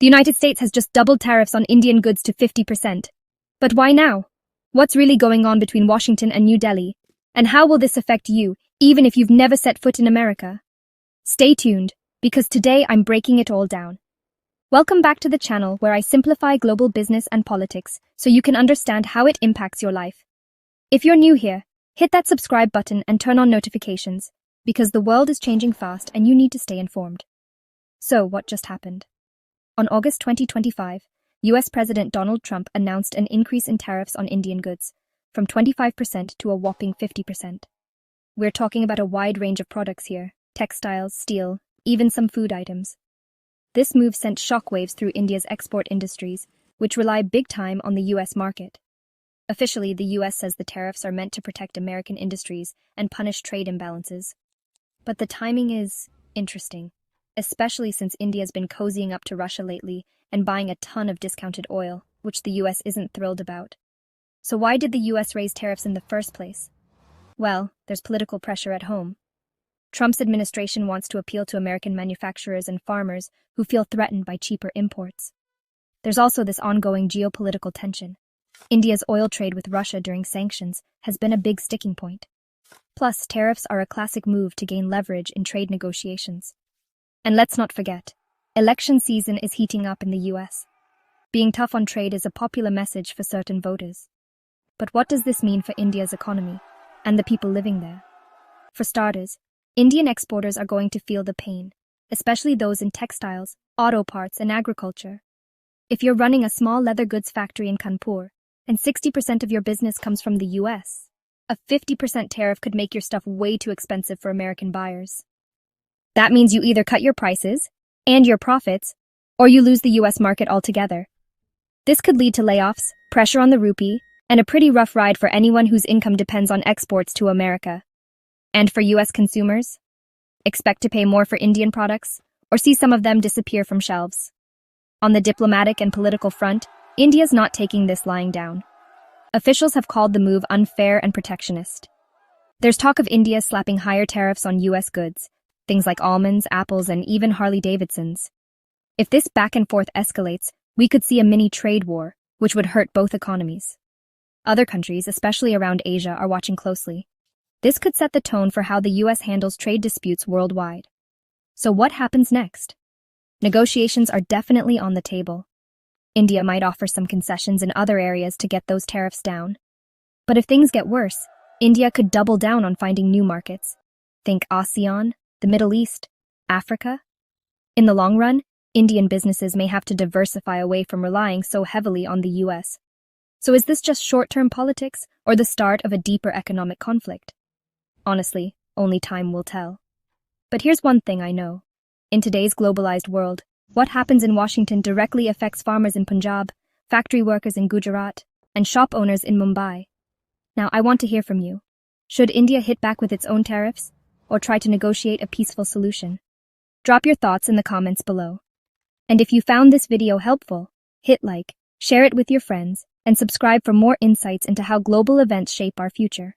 The United States has just doubled tariffs on Indian goods to 50%. But why now? What's really going on between Washington and New Delhi? And how will this affect you, even if you've never set foot in America? Stay tuned, because today I'm breaking it all down. Welcome back to the channel where I simplify global business and politics so you can understand how it impacts your life. If you're new here, hit that subscribe button and turn on notifications, because the world is changing fast and you need to stay informed. So, what just happened? On August 2025, US President Donald Trump announced an increase in tariffs on Indian goods, from 25% to a whopping 50%. We're talking about a wide range of products here: textiles, steel, even some food items. This move sent shockwaves through India's export industries, which rely big time on the US market. Officially, the US says the tariffs are meant to protect American industries and punish trade imbalances. But the timing is interesting, especially since India's been cozying up to Russia lately and buying a ton of discounted oil, which the US isn't thrilled about. So why did the US raise tariffs in the first place? Well, there's political pressure at home. Trump's administration wants to appeal to American manufacturers and farmers who feel threatened by cheaper imports. There's also this ongoing geopolitical tension. India's oil trade with Russia during sanctions has been a big sticking point. Plus, tariffs are a classic move to gain leverage in trade negotiations. And let's not forget, election season is heating up in the US. Being tough on trade is a popular message for certain voters. But what does this mean for India's economy and the people living there? For starters, Indian exporters are going to feel the pain, especially those in textiles, auto parts, and agriculture. If you're running a small leather goods factory in Kanpur, and 60% of your business comes from the US, a 50% tariff could make your stuff way too expensive for American buyers. That means you either cut your prices and your profits, or you lose the US market altogether. This could lead to layoffs, pressure on the rupee, and a pretty rough ride for anyone whose income depends on exports to America. And for US consumers? Expect to pay more for Indian products, or see some of them disappear from shelves. On the diplomatic and political front, India's not taking this lying down. Officials have called the move unfair and protectionist. There's talk of India slapping higher tariffs on US goods, things like almonds, apples, and even Harley-Davidsons. If this back and forth escalates, we could see a mini trade war, which would hurt both economies. Other countries, especially around Asia, are watching closely. This could set the tone for how the US handles trade disputes worldwide. So what happens next? Negotiations are definitely on the table. India might offer some concessions in other areas to get those tariffs down. But if things get worse, India could double down on finding new markets. Think ASEAN, the Middle East, Africa. In the long run, Indian businesses may have to diversify away from relying so heavily on the US. So is this just short-term politics or the start of a deeper economic conflict? Honestly, only time will tell. But here's one thing I know. In today's globalized world, what happens in Washington directly affects farmers in Punjab, factory workers in Gujarat, and shop owners in Mumbai. Now, I want to hear from you. Should India hit back with its own tariffs, or try to negotiate a peaceful solution? Drop your thoughts in the comments below. And if you found this video helpful, hit like, share it with your friends, and subscribe for more insights into how global events shape our future.